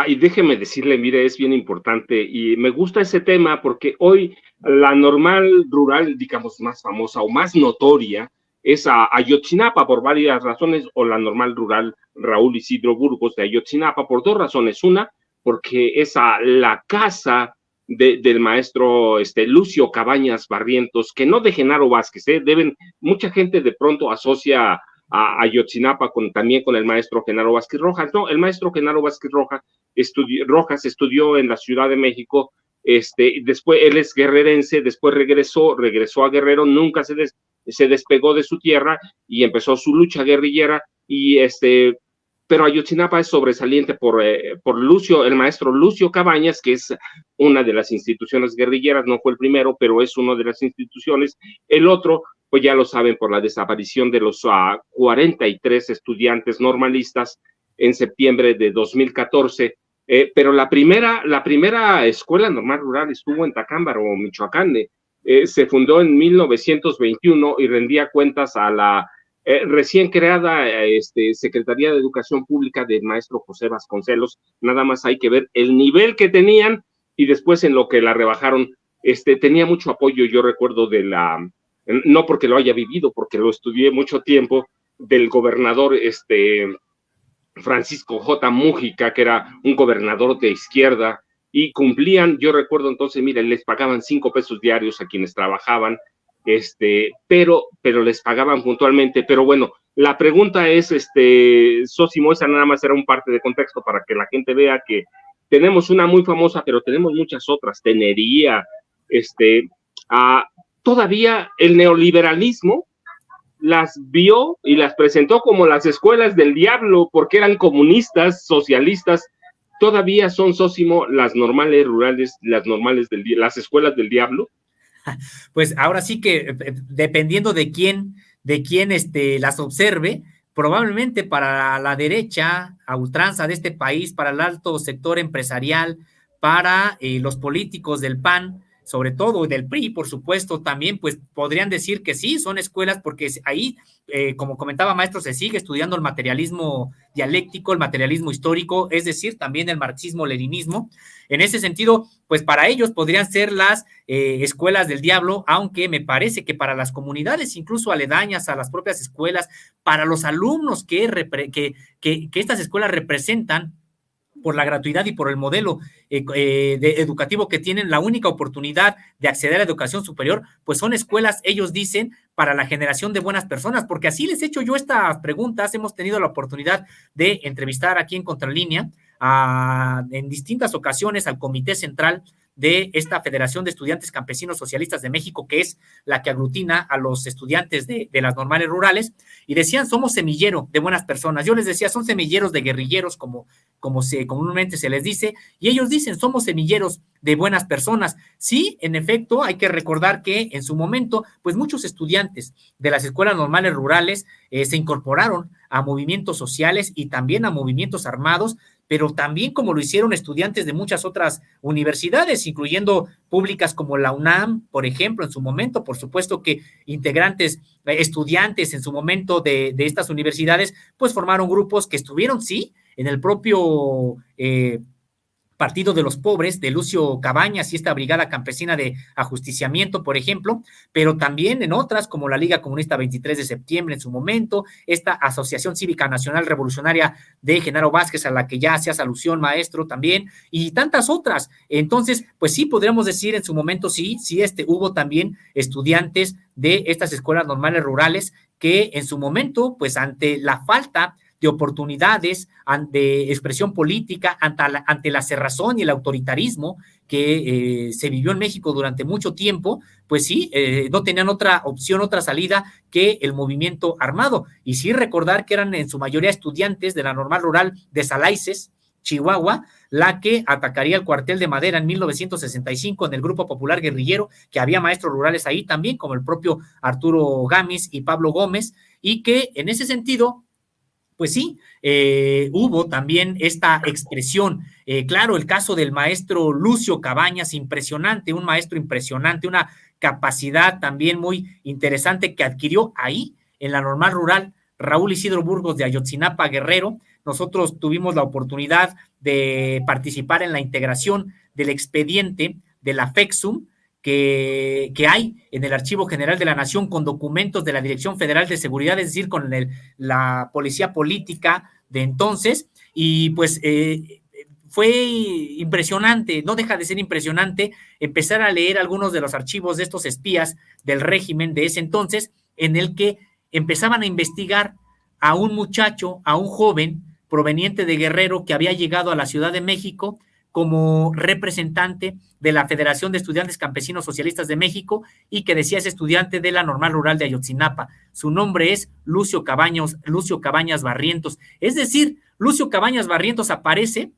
Y déjeme decirle, mire, es bien importante y me gusta ese tema porque hoy la normal rural, digamos, más famosa o más notoria es Ayotzinapa por varias razones, o la normal rural Raúl Isidro Burgos de Ayotzinapa por dos razones. Una, porque es la casa del maestro Lucio Cabañas Barrientos, que no de Genaro Vázquez, mucha gente de pronto asocia a Ayotzinapa también con el maestro Genaro Vázquez Rojas. No, el maestro Genaro Vázquez Rojas estudió en la Ciudad de México, después él es guerrerense, después regresó a Guerrero, nunca se despegó de su tierra y empezó su lucha guerrillera, pero Ayotzinapa es sobresaliente por el maestro Lucio Cabañas, que es una de las instituciones guerrilleras, no fue el primero, pero es una de las instituciones. El otro, pues ya lo saben, por la desaparición de los 43 estudiantes normalistas en septiembre de 2014, pero la primera escuela normal rural estuvo en Tacámbaro, Michoacán. Se fundó en 1921 y rendía cuentas a la recién creada Secretaría de Educación Pública del maestro José Vasconcelos. Nada más hay que ver el nivel que tenían y después en lo que la rebajaron. Tenía mucho apoyo, yo recuerdo, no porque lo haya vivido, porque lo estudié mucho tiempo, del gobernador Francisco J. Mújica, que era un gobernador de izquierda, y cumplían, yo recuerdo entonces, miren, les pagaban 5 pesos diarios a quienes trabajaban, pero les pagaban puntualmente. Pero bueno, la pregunta es, Sósimo, esa nada más era un parte de contexto para que la gente vea que tenemos una muy famosa, pero tenemos muchas otras, Tenería, todavía el neoliberalismo las vio y las presentó como las escuelas del diablo, porque eran comunistas, socialistas. Todavía son, Sósimo, las normales rurales, las escuelas del diablo. Pues ahora sí que dependiendo de quién las observe, probablemente para la derecha a ultranza de este país, para el alto sector empresarial, para los políticos del PAN, sobre todo del PRI, por supuesto, también pues podrían decir que sí, son escuelas, porque ahí, como comentaba maestro, se sigue estudiando el materialismo dialéctico, el materialismo histórico, es decir, también el marxismo-leninismo. En ese sentido, pues para ellos podrían ser las escuelas del diablo, aunque me parece que para las comunidades, incluso aledañas a las propias escuelas, para los alumnos que estas escuelas representan, por la gratuidad y por el modelo educativo que tienen, la única oportunidad de acceder a la educación superior, pues son escuelas, ellos dicen, para la generación de buenas personas, porque así les he hecho yo estas preguntas. Hemos tenido la oportunidad de entrevistar aquí en Contralínea en distintas ocasiones al Comité Central de esta Federación de Estudiantes Campesinos Socialistas de México, que es la que aglutina a los estudiantes de las normales rurales, y decían, somos semillero de buenas personas. Yo les decía, son semilleros de guerrilleros, como comúnmente se les dice, y ellos dicen, somos semilleros de buenas personas. Sí, en efecto, hay que recordar que en su momento, pues muchos estudiantes de las escuelas normales rurales se incorporaron a movimientos sociales y también a movimientos armados, pero también como lo hicieron estudiantes de muchas otras universidades, incluyendo públicas como la UNAM, por ejemplo, en su momento. Por supuesto que integrantes, estudiantes en su momento de estas universidades, pues formaron grupos que estuvieron, sí, en el propio Partido de los Pobres, de Lucio Cabañas y esta Brigada Campesina de Ajusticiamiento, por ejemplo, pero también en otras, como la Liga Comunista 23 de Septiembre en su momento, esta Asociación Cívica Nacional Revolucionaria de Genaro Vázquez, a la que ya hacías alusión, maestro, también, y tantas otras. Entonces, pues sí, podríamos decir en su momento, sí, hubo también estudiantes de estas escuelas normales rurales que en su momento, pues ante la falta de oportunidades, de expresión política, ante la cerrazón y el autoritarismo que se vivió en México durante mucho tiempo, pues sí, no tenían otra opción, otra salida que el movimiento armado. Y sí recordar que eran en su mayoría estudiantes de la normal rural de Salaices, Chihuahua, la que atacaría el cuartel de Madera en 1965 en el Grupo Popular Guerrillero, que había maestros rurales ahí también, como el propio Arturo Gámez y Pablo Gómez, y que en ese sentido, pues sí, hubo también esta expresión. Claro, el caso del maestro Lucio Cabañas, impresionante, un maestro impresionante, una capacidad también muy interesante que adquirió ahí en la normal rural Raúl Isidro Burgos de Ayotzinapa, Guerrero. Nosotros tuvimos la oportunidad de participar en la integración del expediente de la FEXUM que hay en el Archivo General de la Nación con documentos de la Dirección Federal de Seguridad, es decir, con la policía política de entonces, y pues fue impresionante, no deja de ser impresionante empezar a leer algunos de los archivos de estos espías del régimen de ese entonces, en el que empezaban a investigar a un muchacho, a un joven proveniente de Guerrero que había llegado a la Ciudad de México como representante de la Federación de Estudiantes Campesinos Socialistas de México y que decía es estudiante de la Normal Rural de Ayotzinapa. Su nombre es Lucio Cabañas Barrientos. Es decir, Lucio Cabañas Barrientos aparece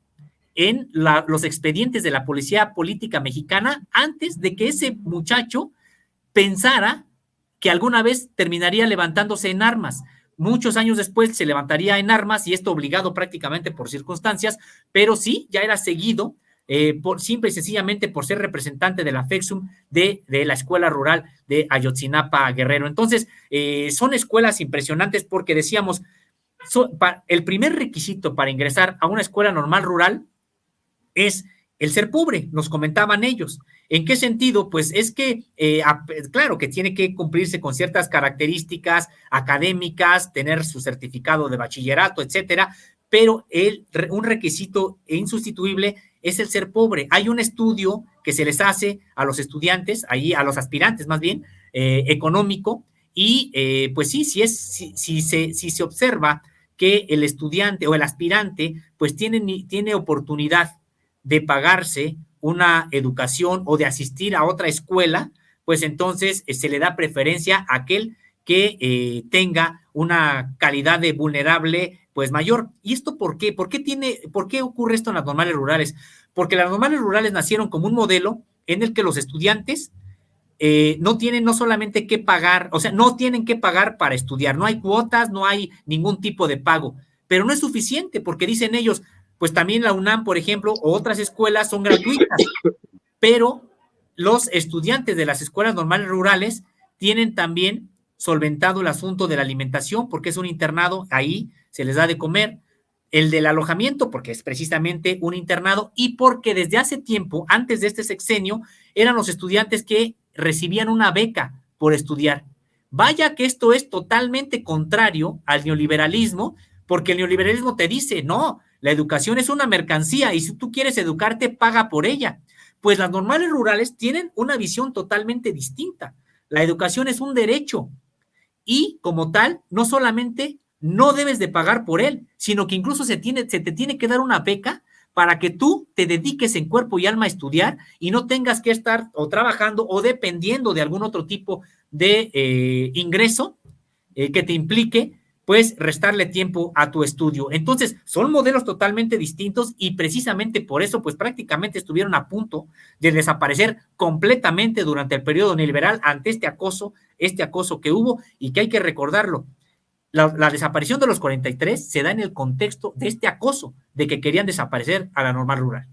en los expedientes de la Policía Política Mexicana antes de que ese muchacho pensara que alguna vez terminaría levantándose en armas. Muchos años después se levantaría en armas y esto obligado prácticamente por circunstancias, pero sí, ya era seguido simple y sencillamente por ser representante de la FEXUM de la Escuela Rural de Ayotzinapa, Guerrero. Entonces, son escuelas impresionantes porque decíamos, el primer requisito para ingresar a una escuela normal rural es el ser pobre, nos comentaban ellos. ¿En qué sentido? Pues es que, claro, que tiene que cumplirse con ciertas características académicas, tener su certificado de bachillerato, etcétera, pero un requisito insustituible es el ser pobre. Hay un estudio que se les hace a los estudiantes, ahí a los aspirantes más bien, económico, y pues sí, si se observa que el estudiante o el aspirante pues tiene oportunidad de pagarse una educación o de asistir a otra escuela, pues entonces se le da preferencia a aquel que tenga una calidad de vulnerable pues mayor. ¿Y esto por qué? ¿Por qué ocurre esto en las normales rurales? Porque las normales rurales nacieron como un modelo en el que los estudiantes no tienen no solamente que pagar, o sea, no tienen que pagar para estudiar, no hay cuotas, no hay ningún tipo de pago, pero no es suficiente porque dicen ellos, pues también la UNAM, por ejemplo, o otras escuelas son gratuitas, pero los estudiantes de las escuelas normales rurales tienen también solventado el asunto de la alimentación, porque es un internado, ahí se les da de comer, el del alojamiento, porque es precisamente un internado, y porque desde hace tiempo, antes de este sexenio, eran los estudiantes que recibían una beca por estudiar. Vaya que esto es totalmente contrario al neoliberalismo, porque el neoliberalismo te dice, no, la educación es una mercancía y si tú quieres educarte, paga por ella. Pues las normales rurales tienen una visión totalmente distinta. La educación es un derecho y como tal, no solamente no debes de pagar por él, sino que incluso se te tiene que dar una beca para que tú te dediques en cuerpo y alma a estudiar y no tengas que estar o trabajando o dependiendo de algún otro tipo de ingreso que te implique pues restarle tiempo a tu estudio. Entonces, son modelos totalmente distintos y precisamente por eso, pues prácticamente estuvieron a punto de desaparecer completamente durante el periodo neoliberal ante este acoso que hubo y que hay que recordarlo. La desaparición de los 43 se da en el contexto de este acoso, de que querían desaparecer a la normal rural.